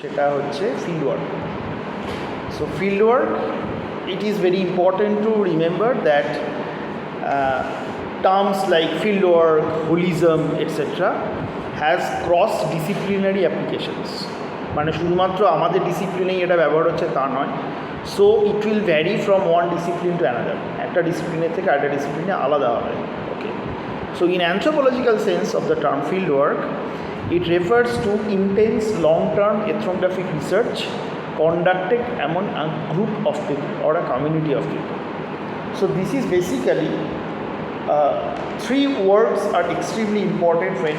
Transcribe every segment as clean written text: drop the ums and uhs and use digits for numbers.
সেটা হচ্ছে field work. So field work, it is very important to remember that terms like field work, holism, etc. has cross-disciplinary applications. মানে শুধুমাত্র আমাদের ডিসিপ্লিনেই এটা ব্যবহার হচ্ছে তা নয়। So it will vary from one discipline to another, একটা ডিসিপ্লিনের থেকে আরেকটা ডিসিপ্লিনে আলাদা হবে। Okay, so in anthropological sense of the term field work, it refers to intense long-term ethnographic research conducted among a group of people or a community of people. So this is basically three words are extremely important when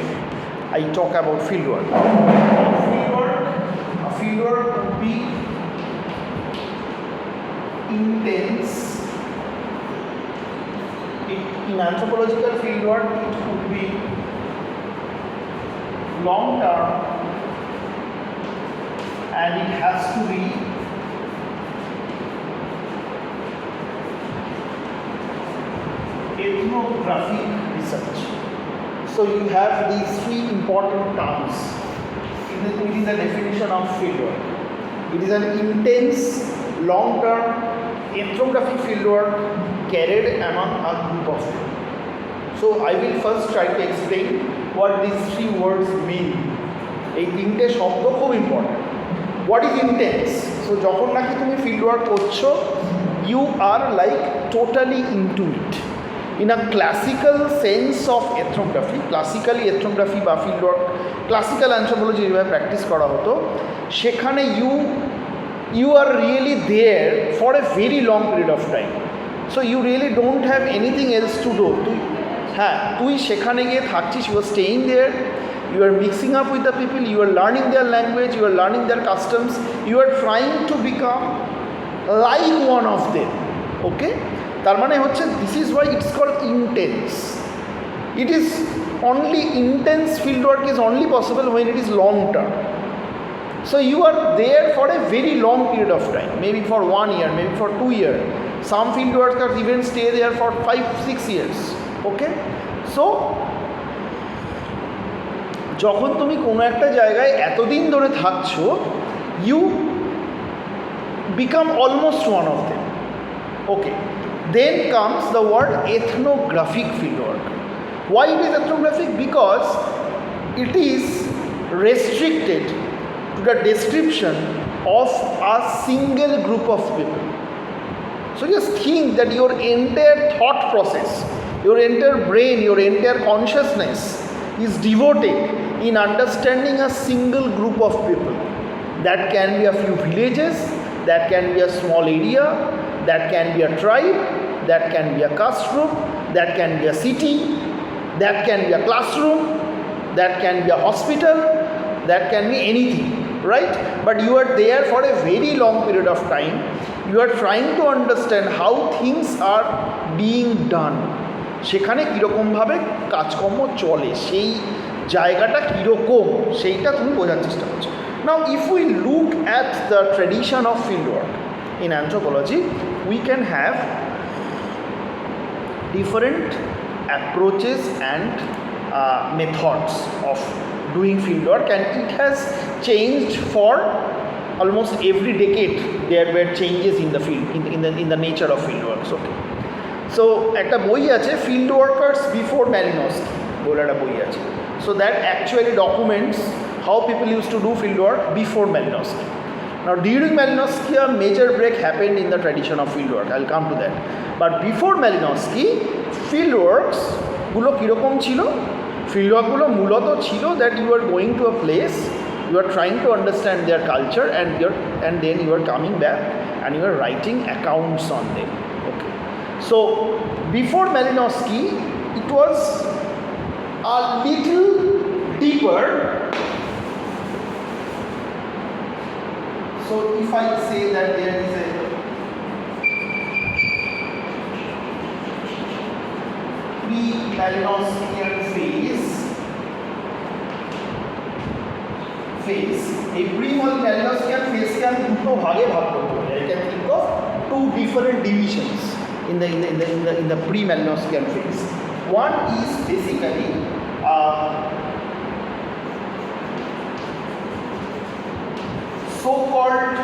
I talk about fieldwork. A fieldwork would be intense. In anthropological fieldwork, it could be long term, and it has to be ethnographic research. So you have these three important terms within the definition of fieldwork. It is an intense, long-term ethnographic fieldwork carried among a group of people. So I will first try to explain what these three words mean. এই তিনটে শব্দ খুব important. What is intense? So যখন নাকি তুমি field work করছো, you are like totally into it. In a classical sense of ethnography, classically ethnography বা field work, classical anthropology যেভাবে প্র্যাকটিস করা হতো, সেখানে you are really there for a very long period of time. So you really don't have anything else to do. তুই সেখানে গিয়ে থাকছিস, you are staying there, you are mixing up with the people, you are learning their language, you are learning their customs, you are trying to become like one of them. Okay, তার মানে হচ্ছে this is why it's called intense. It is only intense field work is only possible when it is long term. So you are there for a very long period of time, maybe for 1 year, maybe for 2 years. Some field workers even stay there for 5-6 years. Okay, so যখন তুমি কোনো একটা জায়গায় এতদিন ধরে থাকছো, you become almost one of them. Okay, then comes the word ethnographic fieldwork. Why it is ethnographic? Because it is restricted to the description of a single group of people. So just think that your entire thought process, your entire brain, your entire consciousness is devoted in understanding a single group of people. That can be a few villages, that can be a small area, that can be a tribe, that can be a caste group, that can be a city, that can be a classroom, that can be a hospital, that can be anything, right? But you are there for a very long period of time. You are trying to understand how things are being done. সেখানে কীরকমভাবে কাজকর্ম চলে, সেই জায়গাটা কীরকম, সেইটা তুমি বোঝার চেষ্টা করছো। নাও if we look at the tradition of field work in anthropology, we can have different approaches and methods of doing field work, and it has changed for almost every decade. There were changes in the field, in the nature of field works. Okay, so একটা বই আছে field workers before ম্যালিনস্কি বলে একটা বই আছে। So that actually documents how people used to do field work before Malinowski. Now during Malinowski a major break happened in the tradition of field work. I'll come to that. But before Malinowski, field works গুলো কীরকম ছিল? field work গুলো মূলত ছিল that you are going to a place, you are trying to understand their culture, and then you are coming back and you are writing accounts on them. Okay, so before Malinowski it was a little deeper. So if I say that there is a pre-Malinowskian phase, a pre-Malinowskian phase can দুটো ভাগে ভাগ করতে পারে। I can think of two different divisions in the pre-Malinowskian phase. One is basically so-called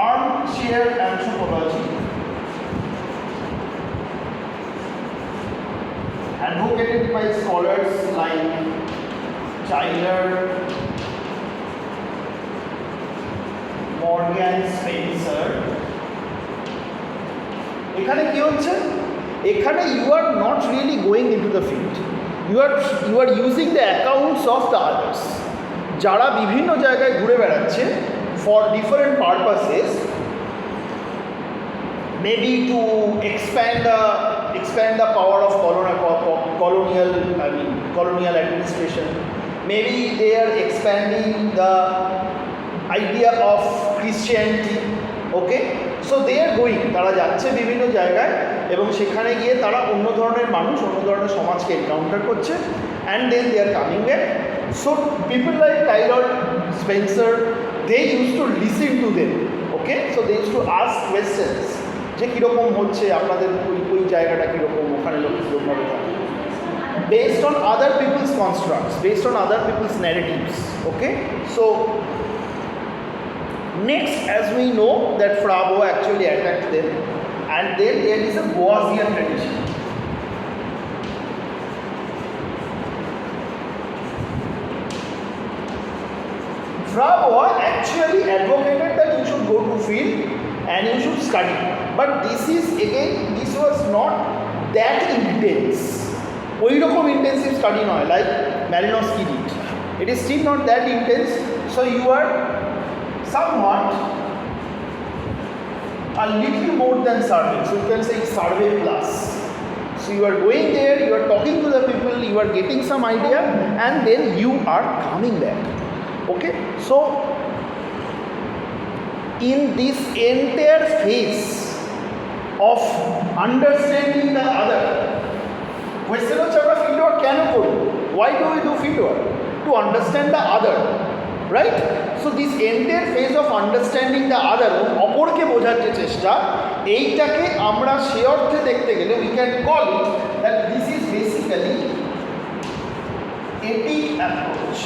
armchair anthropology, advocated by scholars like Tyler, Morgan, Spencer. এখানে কি হচ্ছে? এখানে you are not really going into the field. You are using the accounts of the others. যারা বিভিন্ন জায়গায় ঘুরে বেড়াচ্ছে for different purposes, maybe to expand the power of colonial administration. Maybe they are expanding the idea of Christianity. Okay, so they are going, তারা যাচ্ছে বিভিন্ন জায়গায় এবং সেখানে গিয়ে তারা অন্য ধরনের মানুষ, অন্য ধরনের সমাজকে এনকাউন্টার করছে, and then they are coming back. So people like Tyler, Spencer, they used to listen to them. Okay, so they used to ask questions যে কীরকম হচ্ছে আপনাদের ওই জায়গাটা কীরকম, ওখানে লোক কীরকমভাবে থাকে, based on other people's constructs, based on other people's narratives. Okay, so next, as we know that Frabo actually attacked them, and then there is a Boasian tradition. Frabo actually advocated that you should go to field and you should study, but this was not that intense. ওই রকম intensive study নয় like Malinowski did. It is still not that intense, so you are somewhat a little more than survey, so you can say survey plus. So you are going there, you are talking to the people, you are getting some idea, and then you are coming back. Okay, so in this entire phase of understanding the other, question হচ্ছে আমরা fieldwork কেন করি? Why do we do fieldwork? To understand the other, right? So this entire phase of understanding the other, অপরকে বোঝার যে চেষ্টা, এইটাকে আমরা সে অর্থে দেখতে গেলে we can call it that this is basically ethic approach.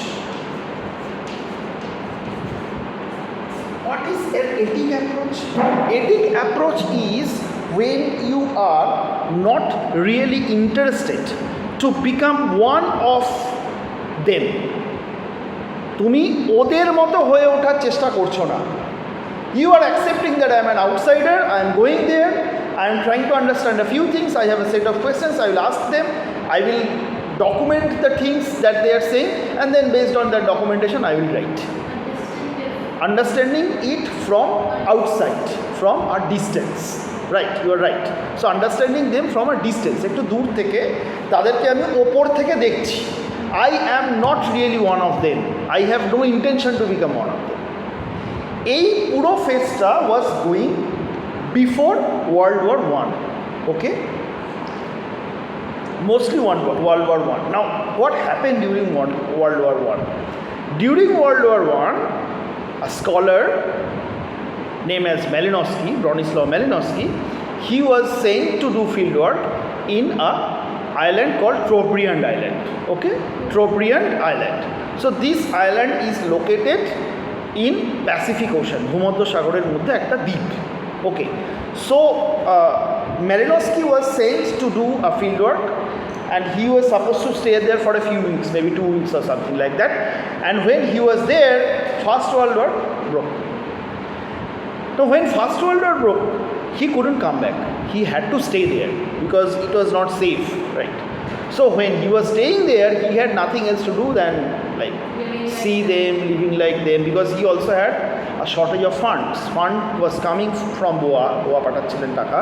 What is an ethic approach? Ethic approach is when you are not really interested to become one of them. তুমি ওদের মতো হয়ে ওঠার চেষ্টা করছো না. You are accepting that I am an outsider, I am going there, I am trying to understand a few things, I have a set of questions, I will ask them, I will document the things that they are saying, and then based on that documentation I will write. Understanding it from outside, from a distance. Right, you are right. So understanding them from a distance, একটু দূর থেকে তাদেরকে আমি ওপর থেকে দেখছি. I am not really one of them. I have no intention to become one of them. এই পুরো ফেজটা was going before World War I. Okay? Mostly World War I. Now, what happened during World War I? During World War I, a scholar named as Malinowski, Bronislaw Malinowski, he was sent to do fieldwork in a island called Trobriand Island. Okay, Trobriand Island. So this island is located in Pacific Ocean, ভূমধ্য সাগরের মধ্যে একটা দ্বীপ. Okay, so Malinowski was sent to do a fieldwork, and he was supposed to stay there for a few weeks, maybe 2 weeks or something like that. And when he was there, First World War broke. So when First World War broke, he couldn't come back. He had to stay there because it was not safe, right? So when he was staying there, he had nothing else to do than like see them, living like them, because he also had a shortage of funds. Fund was coming from Boa পাঠাচ্ছিলেন টাকা,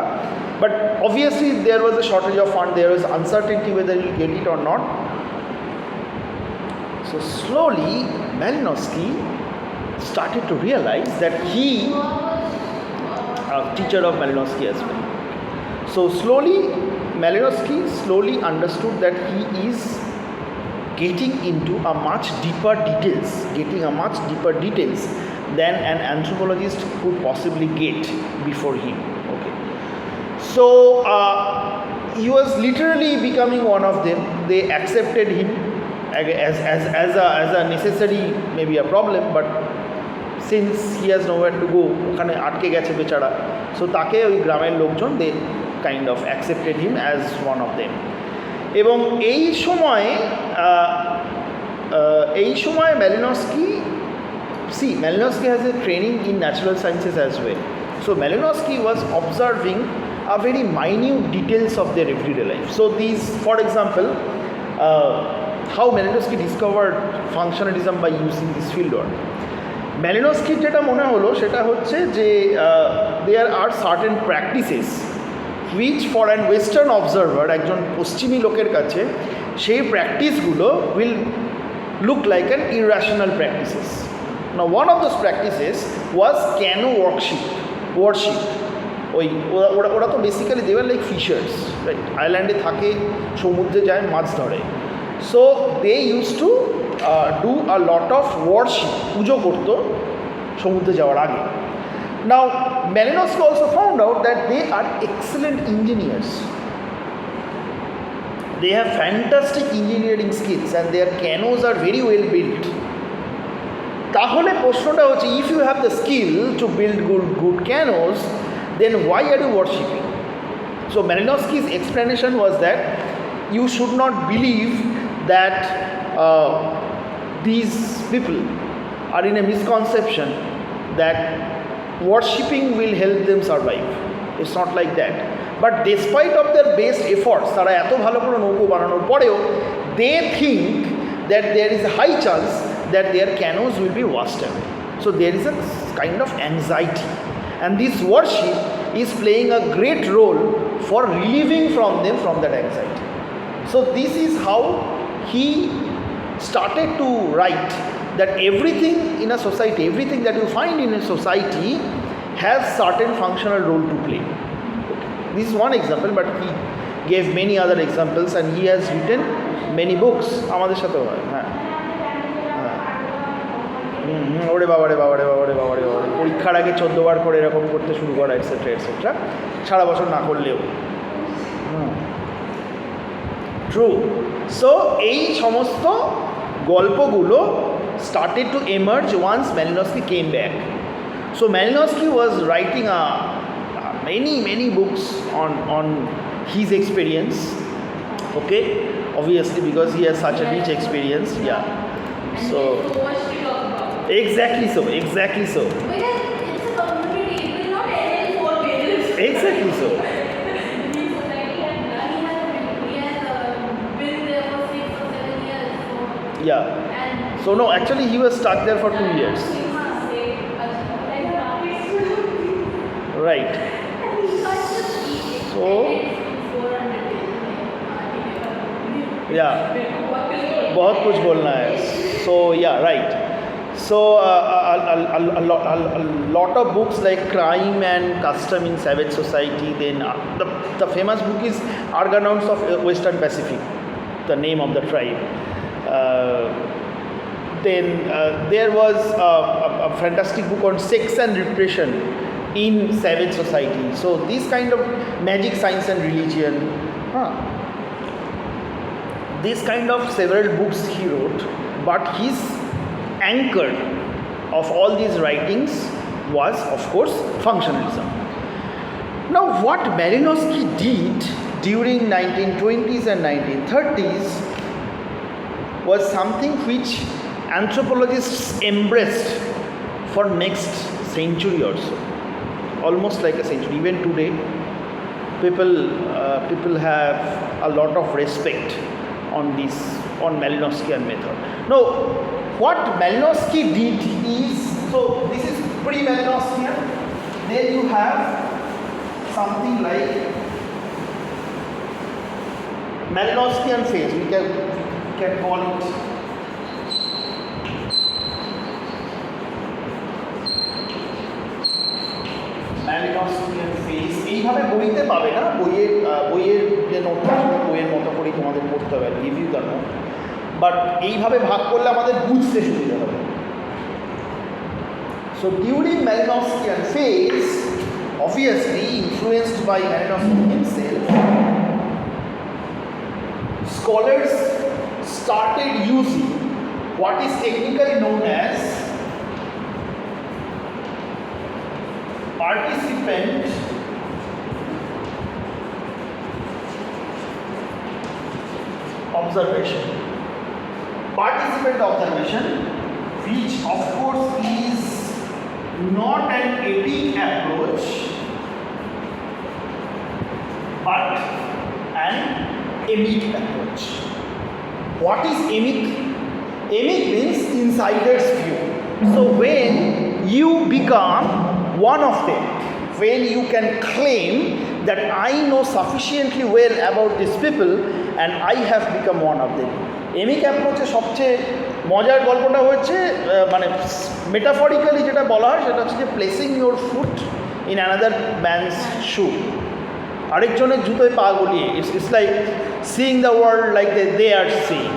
but obviously there was a shortage of fund. There was uncertainty whether he'll get it or not. So slowly, Malinowski started to realize that he, a teacher of Malinowski as well. So slowly, Malinowski slowly understood that he is getting into a much deeper details than an anthropologist could possibly get before him. Okay, so he was literally becoming one of them. They accepted him as a necessary, maybe a problem, but since he has nowhere to go, ওখানে আটকে গেছে বেচারা, so তাকে ওই গ্রামের লোকজন they kind of accepted him as one of them. এবং এই সময় Malinowski has a training in natural sciences as well. So Malinowski was observing a very minute details of their everyday life. So these, for example, how Malinowski discovered functionalism by using this fieldwork. Malinowski যেটা মনে হলো সেটা হচ্ছে যে there are certain practices which for an western observer, একজন পশ্চিমী লোকের কাছে সেই প্র্যাকটিসগুলো will look like an irrational practices. Now one of those practices was canoe worship. ওরা তো basically they were like fishers, right? আইল্যান্ডে থাকে, সমুদ্রে যায়, মাছ ধরে। So they use to do a lot of worship, পুজো করতো সমুদ্রে যাওয়ার আগে। নাও Malinowski also found out that they are excellent engineers. They have fantastic engineering skills and their canoes are very well built. তাহলে প্রশ্নটা হচ্ছে, if you have the skill to build good canoes, then why are you worshipping? So Malinowski's explanation was that you should not believe that these people are in a misconception that worshipping will help them survive. It's not like that. But despite of their best efforts, তারা এত ভালো করে নৌকো বানানোর পরেও they think that there is a high chance that their canoes will be washed away. So there is a kind of anxiety, and this worship is playing a great role for relieving from them from that anxiety. So this is how he started to write that everything in a society, everything that you find in a society has certain functional role to play. This is one example, but he gave many other examples and he has written many books. আমাদের সাথেও হয়, হ্যাঁ ওরে বাবারে পরীক্ষার আগে 14 বার করে এরকম করতে শুরু করা, এটসেট্রা এটসেট্রা, সারা বছর না করলেও। ট্রু। সো এই সমস্ত গল্পগুলো started to emerge once Malinowski came back. So Malinowski was writing many books on his experience, okay, obviously because he has such a rich experience, yeah. So exactly so Because it's a community, it will not end in 4 pages. Exactly so. The society has been there for 6 or 7 years. Yeah. So no, actually he was stuck there for 2 years. Right. So yeah, बहुत कुछ बोलना है. So yeah, right. So a lot of books like Crime and Custom in Savage Society. Then the famous book is Argonauts of Western Pacific, the name of the tribe. Then there was a fantastic book on sex and repression in savage society. So these kind of magic, science and religion, these kind of several books he wrote, but his anchor of all these writings was of course functionalism. Now what Malinowski did during 1920s and 1930s was something which anthropologists embraced for next century or so, almost like a century. Even today people have a lot of respect on Malinowskian method. Now what Malinowski did is, so this is pre-Malinowskian, then you have something like Malinowskian phase, we can call it. Malinowskian phase এইভাবে বইতে পাবে না, বইয়ের যে নোটটা বইয়ের মতো করেই তোমাদের পড়তে হবে, রিভিউ দ্য নোট, বাট এইভাবে ভাগ করলে আমাদের বুঝতে সুবিধা হবে। So during Malinowskian phase, obviously influenced by Malinowski himself, scholars started using what is technically known as participant observation. Participant observation, which of course is not an ethic approach but an emic approach. What is emic? Emic means insider's view. So when you become one of them, when you can claim that I know sufficiently well about these people and I have become one of them. Emic অ্যাপ্রোচে সবচেয়ে মজার গল্পটা হচ্ছে মানে metaphorically যেটা বলা হয় সেটা হচ্ছে যে placing your foot in another man's shoe, আরেকজনের জুতোয় পা গলিয়ে। It's like seeing the world like they are seeing,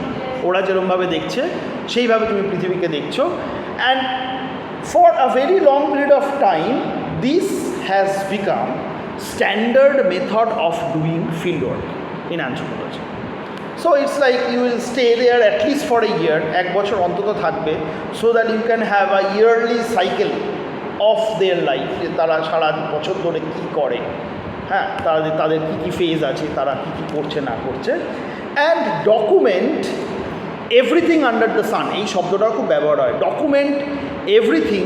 ওরা যেরকমভাবে দেখছে সেইভাবে তুমি পৃথিবীকে দেখছো। And for a very long period of time this has become standard method of doing field work in anthropology. So it's like you will stay there at least for a year, এক বছর অন্তত থাকবে, so that you can have a yearly cycle of their life, যে তারা সারা বছর ধরে কী করে, হ্যাঁ, তাদের কী কী ফেজ আছে, তারা কী কী করছে না করছে, and document everything under the sun. এই শব্দটাও খুব ব্যবহার হয়, document everything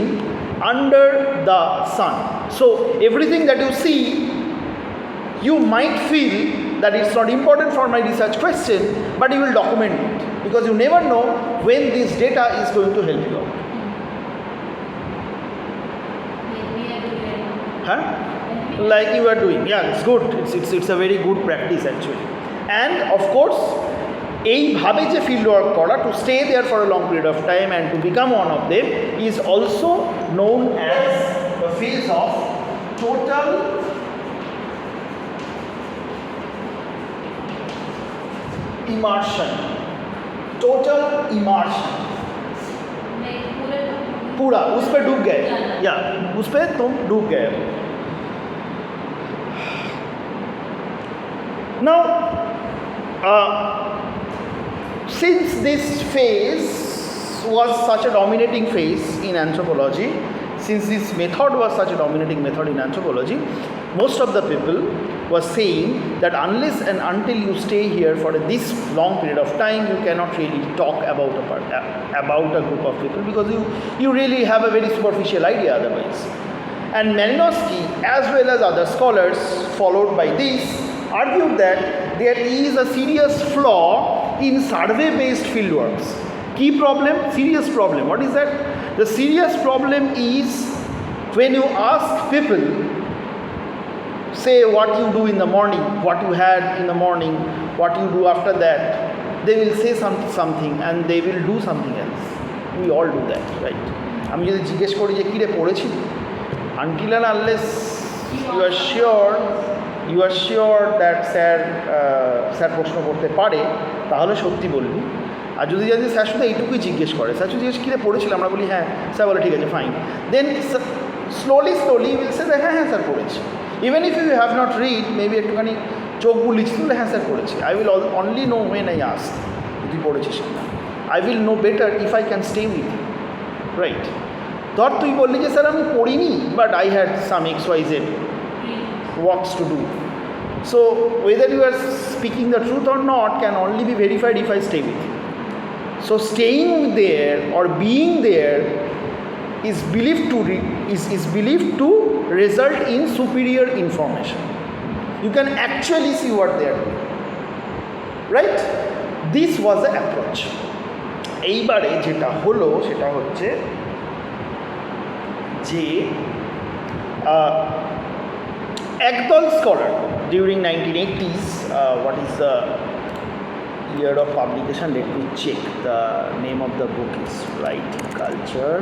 under the sun. So everything that you see, you might feel that it's not important for my research question, but you will document it because you never know when this data is going to help you out. Huh? Like you are doing. Yeah, it's good. It's a very good practice actually. And of course, এইভাবে যে field work করা, to stay there for a long period of time and to become one of them is also known as the phase of total immersion. Total immersion. पूरा उस पर डूब गए, या उस पर तुम डूब गए। Now since this phase was such a dominating phase in anthropology, since this method was such a dominating method in anthropology, most of the people were saying that unless and until you stay here for this long period of time, you cannot really talk about a group of people because you really have a very superficial idea otherwise. And Malinowski, as well as other scholars followed by this, argued that there is a serious flaw in survey-based fieldworks. Key problem, serious problem. What is that? The serious problem is when you ask people, say what you do in the morning, what you had in the morning, what you do after that, they will say something and they will do something else. We all do that, right? আমি যদি জিজ্ঞেস করি যে কী রে পড়েছি, until and unless you are sure that sir প্রশ্ন করতে পারে তাহলে সত্যি বলবি। আর যদি স্যার শুধু এইটুকুই জিজ্ঞেস করে, স্যার যদি জিজ্ঞেস কী রে পড়েছিলাম, আমরা বলি হ্যাঁ, স্যার বলে ঠিক আছে fine, then slowly will say হ্যাঁ হ্যাঁ স্যার পড়েছি। Even if you have not read, maybe একটুখানি চোখ বুলিয়েছি, তাহলে হ্যাঁ স্যার পড়েছি। I will only know when I ask, তুই পড়েছিস কিনা। I will know better if I can stay with you, right? ধর তুই বললি যে স্যার আমি পড়িনি, but I had some XYZ works to do. So whether you are speaking the truth or not can only be verified if I stay with you. So staying there or being there is believed to result in superior information. You can actually see what they are doing, right? This was the approach. এইবারে যেটা হলো সেটা হচ্ছে যে একদল scholar during 1980s, what is the year of publication? Let me check. The name of the book is Writing Culture,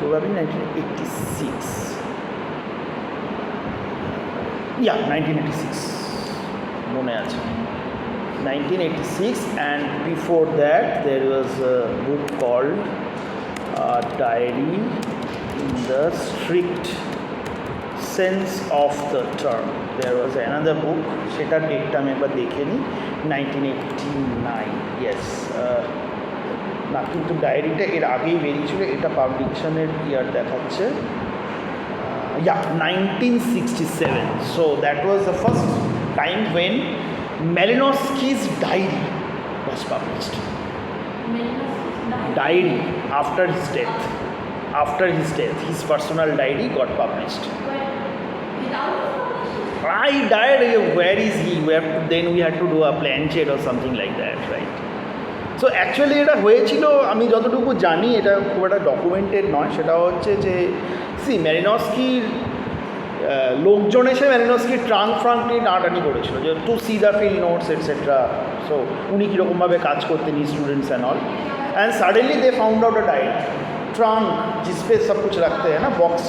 probably 1986. Yeah, 1986. মনে আছে 1986, and before that there was a book called Diary in the Strict Sense of the Term. There was another book, সেটা ডেটটা আমি একবার দেখে নিই, 1989, yes. না, কিন্তু ডায়েরিটা এর আগেই বেরিয়েছিল, এটা পাবলিকেশনের ইয়ার দেখাচ্ছে, 1967. So that was the first time when Malinowski's diary was published. Diary after his death. After his death, his personal diary got published. I died. Where is he? Then we had to do a planchette or something like that, right? So actually এটা হয়েছিল, আমি যতটুকু জানি, এটা খুব একটা documented নয়, সেটা হচ্ছে যে ম্যালিনস্কির লোকজন এসে ম্যালিনস্কির ট্রাঙ্ক নিয়ে টানাটানি করেছিল, যে to see the field notes etcetera, so উনি কীরকমভাবে কাজ করতেন, students and all, and suddenly they found out a diary trunk जिस पे सब कुछ रखते हैं ना, बॉक्स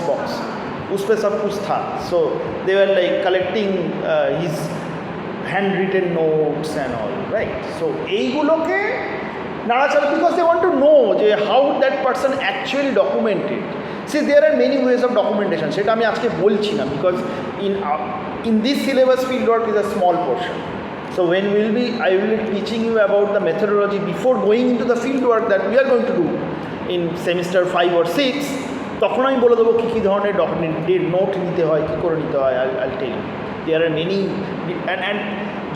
उस पर सब कुछ था. So they were like collecting his hand written notes and all, right. So এইগুলোকে নাড়াচাড়া, because they want to know যে how that person actually documented. See there are many ways of documentation, সেটা আমি আজকে বলছি না, because in this syllabus field work is a small portion. So when I will be teaching you about the methodology before going into the field work that we are going to do in semester 5 or 6, তখন আমি বলে দেবো কী ধরনের note নিতে হয়, কী করে নিতে হয়. I'll tell you. There are many and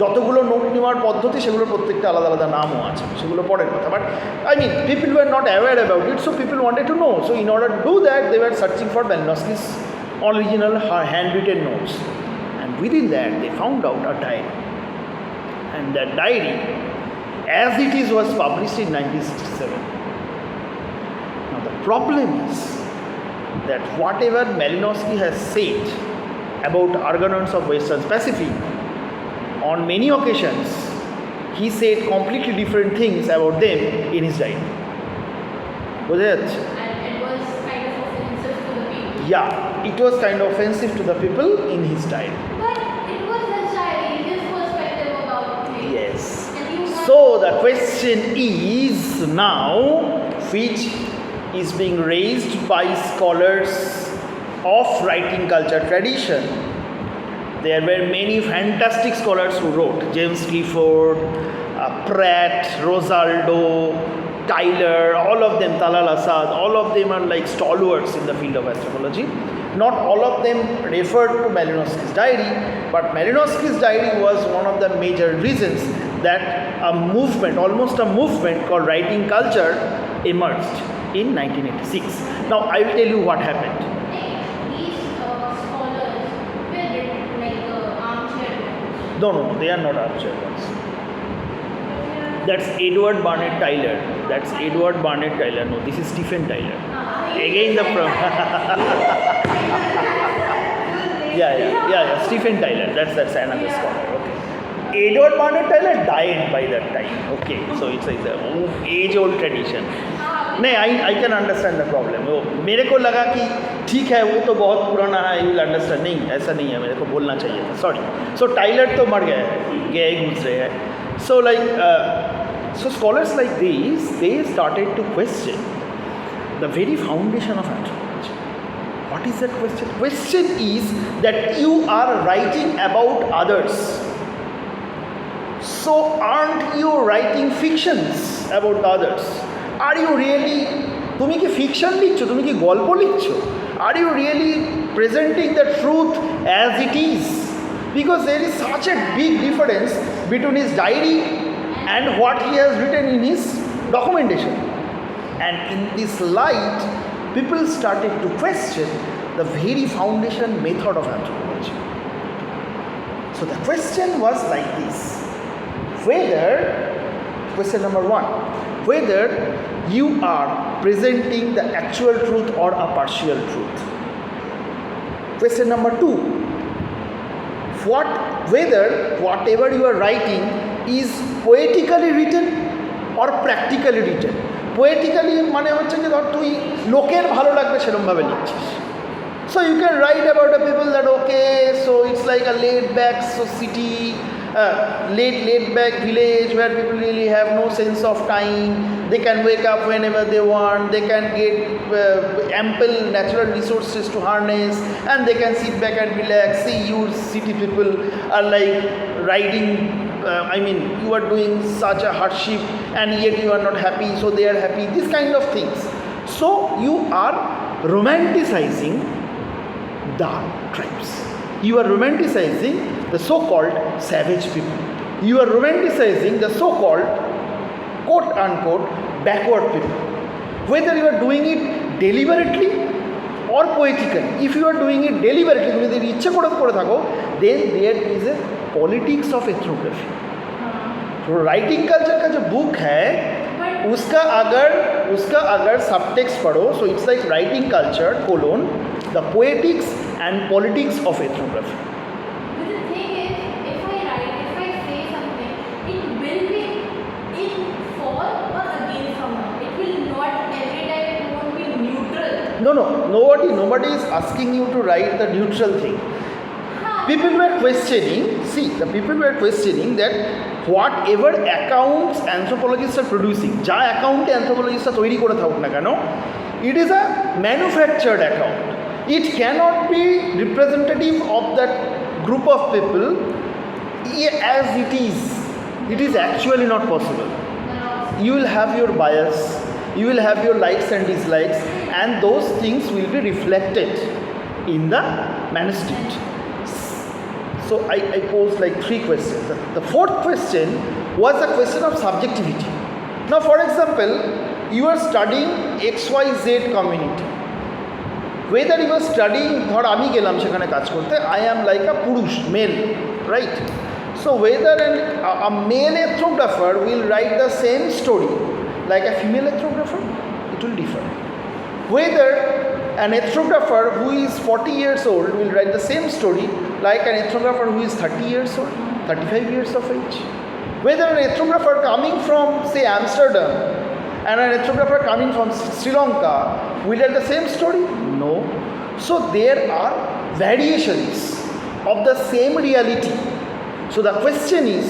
যতগুলো নোট নেওয়ার পদ্ধতি, সেগুলোর প্রত্যেকটা আলাদা আলাদা নামও আছে, সেগুলো পরের কথা. But I mean people were not aware about it, so people wanted to know. So in order to do that, they were searching for Malinowski's original handwritten notes, and within that they found out a diary, and that diary as it is was published in 1967. Now the problem is that whatever Malinowski has said about Argonauts of Western Pacific, on many occasions he said completely different things about them in his diary. বোঝা যাচ্ছে? And it was kind of offensive to the people. Yeah, it was kind of offensive to the people in his diary. But it was his diary, his perspective about things. Yes. And you have So the question is now, which is being raised by scholars of writing culture tradition. There were many fantastic scholars who wrote, James Clifford, Pratt, Rosaldo, Tyler, all of them, Talal Asad, all of them are like stalwarts in the field of anthropology. Not all of them referred to Malinowski's diary, but Malinowski's diary was one of the major reasons that a movement, almost a movement called writing culture emerged in 1986. Now I will tell you what happened. these scholars were like armchair ones. No, they are not armchair ones. That's Edward Barnett Tyler. That's Edward Barnett Tyler. No, this is Stephen Tyler. Again the yeah, Stephen Tyler. That's another scholar. Okay. Edward Barnett Tyler died by that time. Okay, so it's like the age-old tradition. नहीं, I can understand the problem. वो मेरे को लगा कि ठीक है, वो तो बहुत पुराना है, you will understand. नहीं, ऐसा नहीं है, मेरे को बोलना चाहिए था. Sorry. So Tyler तो मर गया है, गए गुजरे हैं. So like, so scholars like these, they started to question the very foundation of anthropology. What is that question? Question is that you are writing about others. So aren't you writing fictions about others? Are you really, তুমি কি fiction লিখছো, তুমি কি গল্প লিখছো? Are you really presenting the truth as it is? Because there is such a big difference between his diary and what he has written in his documentation. And in this light, people started to question the very foundation method of anthropology. So the question was like this: whether, question number 1, whether you are presenting the actual truth or a partial truth. Question number 2, whether whatever you are writing is poetically written or practically written. Poetically মানে হচ্ছে যে ধর তুই লোকের ভালো লাগবে সেরকমভাবে লিখছিস. So you can write about the people that okay, so it's like a laid back city, laid back village where people really have no sense of time. They can wake up whenever they want, they can get ample natural resources to harness, and they can sit back and relax. See, you city people are like riding you are doing such a hardship and yet you are not happy, so they are happy, this kind of things. So you are romanticizing the tribes. You are romanticizing the so-called savage people. You are romanticizing the so-called quote unquote backward people. Whether you are doing it deliberately or poetically, if you are doing it deliberately, তুমি যদি ইচ্ছা করে থাকো, then there is a politics of ethnography. तो writing culture का जो book है उसका अगर सबटेक्स्ट पढ़ो, so it's like writing culture colon the poetics and politics of ethnography. But the thing is, if I say something, it will be in for or against someone. It will not every time, it won't be neutral. Nobody is asking you to write the neutral thing. People were questioning that whatever accounts anthropologists are producing, যা অ্যাকাউন্টে anthropologists তৈরি করে থাকুক না কেন, it is a manufactured account. It cannot be representative of that group of people as it is. It is actually not possible. You will have your bias, you will have your likes and dislikes, and those things will be reflected in the manuscript. So I posed like 3 questions. The fourth question was a question of subjectivity. Now for example, you are studying XYZ community. Whether you are studying, ধর আমি গেলাম সেখানে কাজ করতে, I am like a পুরুষ, male, right? So whether a male ethnographer will write the same story like a female ethnographer, it will differ. Whether an ethnographer who is 40 years old will write the same story like an ethnographer who is 30 years old, 35 years of age. Whether an ethnographer coming from, say, Amsterdam and an ethnographer coming from Sri Lanka will write the same story? No. So there are variations of the same reality. So the question is,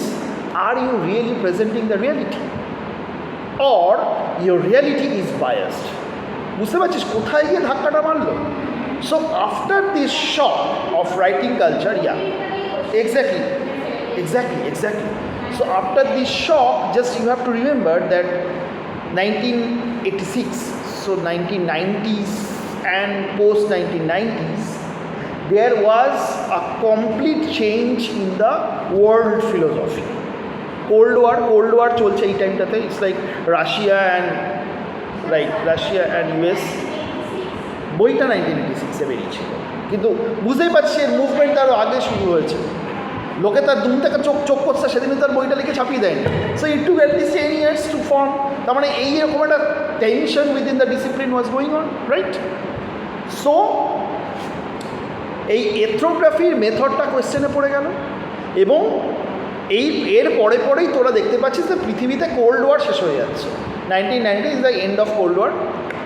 are you really presenting the reality? Or your reality is biased? বুঝতে পারছিস কোথায় গিয়ে ধাক্কাটা মারলো? So after this shock of writing culture, exactly. So after this shock, just you have to remember that 1986, so 1990s and post 1990s, there was a complete change in the world philosophy. Cold War চলছে এই টাইমটাতে. It's like Russia and US. বইটা 1986-এ বেরিয়েছিল, কিন্তু বুঝতেই পারছি এর movement আরও আগে শুরু হয়েছে. লোকে তার দুম থেকে চোখ করছে, সেদিনই তার বইটা লিখে ছাপিয়ে দেয়নি. So it took at least 10 years to form. তার মানে এইরকম একটা tension within the discipline was going on, right? So এই এথ্নোগ্রাফির মেথডটা কোয়েশ্চেনে পড়ে গেল, এবং এর পরেই তোরা দেখতে পাচ্ছিস যে পৃথিবীতে কোল্ড ওয়ার শেষ হয়ে যাচ্ছে. 1990 is the end of cold war,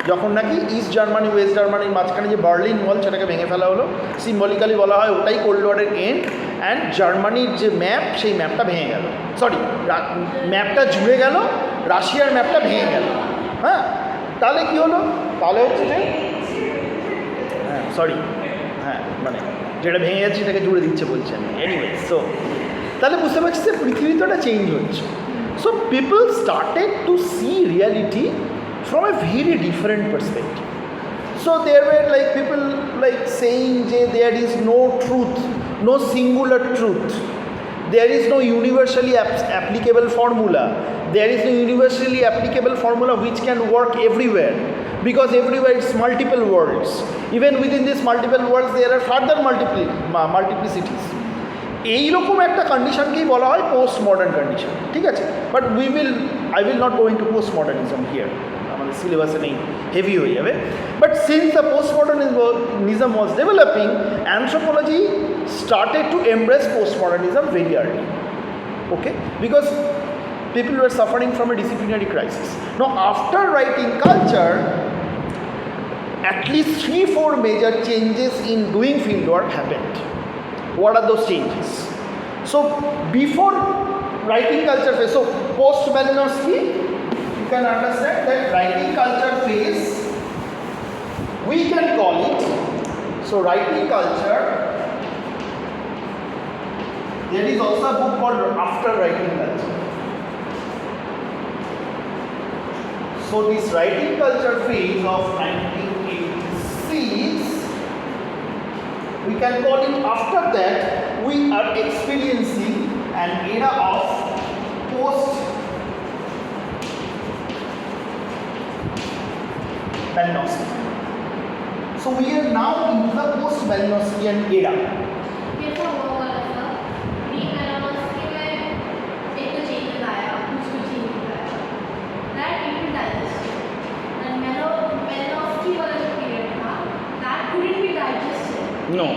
যখন নাকি ইস্ট জার্মানি ওয়েস্ট জার্মানির মাঝখানে যে বার্লিন ওয়াল সেটাকে ভেঙে ফেলা হলো. সিম্বলিক্যালি বলা হয় ওটাই কোল্ড ওয়ারের এন্ড. অ্যান্ড জার্মানির যে ম্যাপ, সেই ম্যাপটা ভেঙে গেল, ম্যাপটা জুড়ে গেল, রাশিয়ার ম্যাপটা ভেঙে গেল. হ্যাঁ, তাহলে কী হলো? তাহলে হচ্ছে যে মানে যেটা ভেঙে যাচ্ছে সেটাকে জুড়ে দিচ্ছে বলছে আমি. এনিওয়ে, সো তাহলে বুঝতে পারছি যে পৃথিবী তো একটা চেঞ্জ হচ্ছে. So people started to see reality from a very different perspective. So there were like people like saying that there is no truth, no singular truth. There is no universally applicable formula. There is no universally applicable formula which can work everywhere, because everywhere it's multiple worlds. Even within these multiple worlds there are further multiplicities. এইরকম একটা কন্ডিশনকেই বলা হয় post modern condition, ঠিক আছে? But I will not go into post modernism here, আমাদের সিলেবাসে নেই, heavy হয়ে যাবে. But since the post modernism was developing, anthropology started to embrace post modernism very early, okay, because people were suffering from a disciplinary crisis. Now after writing culture, at least 3-4 major changes in doing fieldwork happened. What are those changes? So before writing culture phase, so post Malinowski, you can understand that writing culture phase, we can call it, so writing culture There is also a book called After Writing Culture. So this writing culture phase of 1986, we can call it, after that we are experiencing an era of post-Malinowski. So we are now into the post-Malinowskian era. कैसा हुआ वाला था pre मेलानोस्की में एक तो changes आया कुछ changes आया दैट इट डाइजेस्ट एंड मेलानोस्की वाला जो पीरियड था that couldn't be digested No.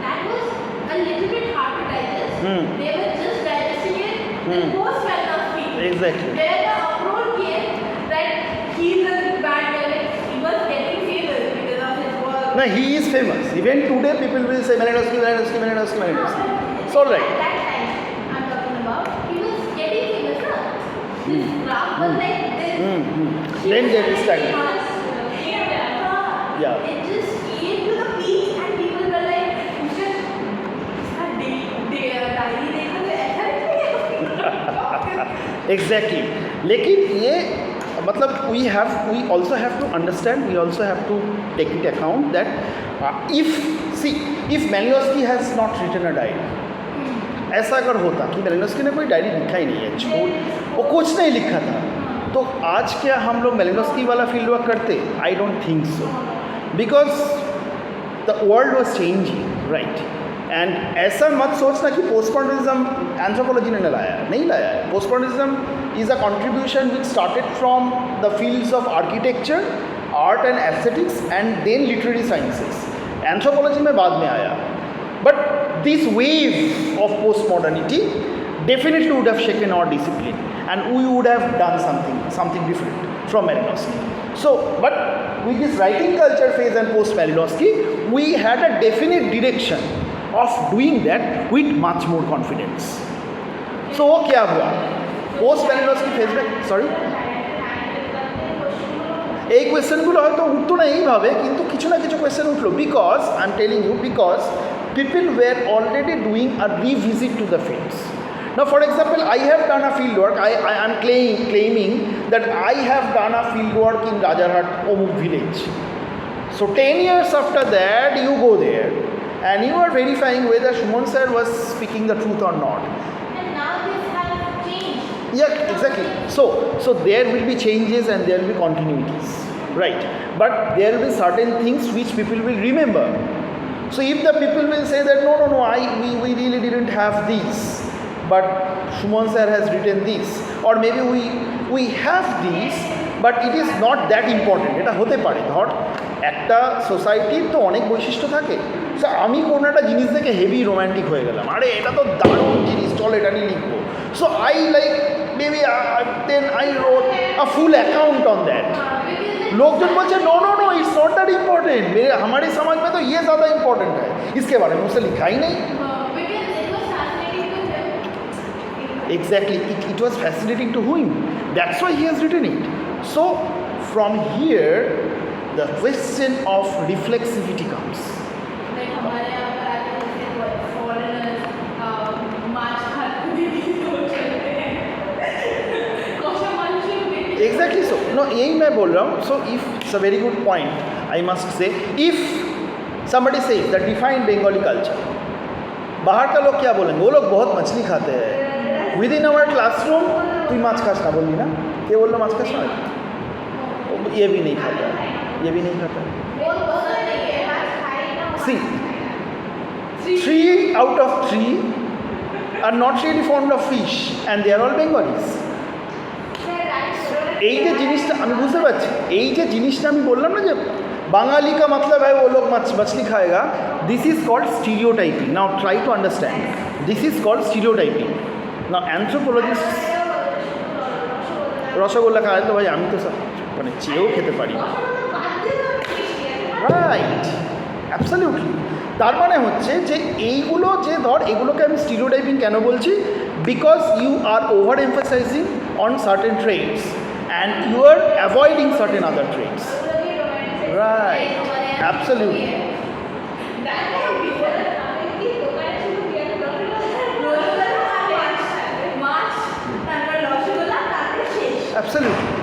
that was a little bit hard to digest they were just digesting it Hmm. post melanopsy Exactly. where the uproar came that he's a bad guy he was getting famous because of his work. No, he is famous. Even today people will say Malinowski, Malinowski, Malinowski, Malinowski. It's all right. At that time, I'm talking about, he was getting famous, na? His graph was like this. Then there is stagnant. Yeah. It just came to the peak and people were like, "Usha, इसका diary देखा तो ऐसा नहीं है." Exactly. लेकिन ये मतलब we also have to understand, we also have to take into account that if Malinowski has not written a diary, ऐसा अगर होता कि मेलिनोस्की ने कोई डायरी लिखा ही नहीं है, वो कुछ नहीं लिखा था, तो आज क्या हम लोग मेलिनोस्की वाला फील्ड वर्क करते? I don't think so, because the world was changing, right? And ऐसा मत सोचना कि पोस्टमॉडर्निज्म एंथ्रोपोलॉजी ने नहीं लाया है. Postmodernism is a contribution which started from the fields of architecture, art and aesthetics and then literary sciences. Anthropology में बाद में आया. But this wave of post-modernity definitely would have shaken our discipline and we would have done something different from Malinowski. So, but with this writing culture phase and post-Malinowski, we had a definite direction of doing that with much more confidence. So, क्या हुआ? Post-Malinowski phase में, sorry? এই কোয়েশ্চেনগুলো হয়তো উঠতো না এইভাবে, কিন্তু কিছু না কিছু কোয়েশ্চেন উঠলো, because I am telling you, because people were already doing a revisit to the fields. Now, for example, I have done a field work. I am claiming that I have done a field work in Rajarhat, Omuk village. So 10 years after that, you go there and you are verifying whether Shumon sir was speaking the truth or not. And now this has changed. Yeah, exactly. So there will be changes and there will be continuities, right? But there will be certain things which people will remember. So if the people will say that no, we really didn't have this, but Shumon sir has written this, or maybe we have this, but it is not that important. এটা হতে পারে, ধর একটা সোসাইটির তো অনেক বৈশিষ্ট্য থাকে. সো আমি কোনো একটা জিনিস দেখে হেভি রোম্যান্টিক হয়ে গেলাম, আরে এটা তো দারুণ জিনিস, চল এটা নিয়ে লিখবো. So I like maybe then I wrote a full account on that. लोकजन बोलते no it's not that important, मेरे हमारे समाज में तो ये ज़्यादा इम्पोर्टेंट है, इसके बारे में उसने लिखा ही नहीं. Exactly, it was fascinating to him. That's why he has written it. So from here the question of reflexivity comes. Like हमारे यहाँ पर आके जैसे foreigners मार्च खाते हैं, कौशल मानुष्य Exactly so. No, यही मैं बोल रहा हूँ. So if it's a very good point, I must say, if somebody says that define Bengali culture, बाहर का लोग क्या बोलेंगे? वो लोग बहुत मछली खाते हैं. Within our classroom, तुम माछ खास ना बोली ना? क्या बोल रहा माछ खास ना? ये भी नहीं खाता, ये भी नहीं खाता. See, 3 out of 3 are not really fond of fish, and they are all Bengalis. এই যে জিনিসটা আমি বুঝতে পারছি, এই যে জিনিসটা আমি বললাম না যে বাঙালি का मतलब है वो लोग मछली खाएगा, this is called stereotyping. Now try to understand, this is called stereotyping. Now anthropologists rasgulla খায় তো ভাই আমি তো মানে চেয়েও খেতে পারি, রাইট? অ্যাবসলিউটলি. তার মানে হচ্ছে যে এইগুলো যে ধর এগুলোকে আমি স্টিরিওটাইপিং কেন বলছি, because you are over emphasizing on certain trades and you are avoiding certain other traits. Right, absolutely. Absolutely.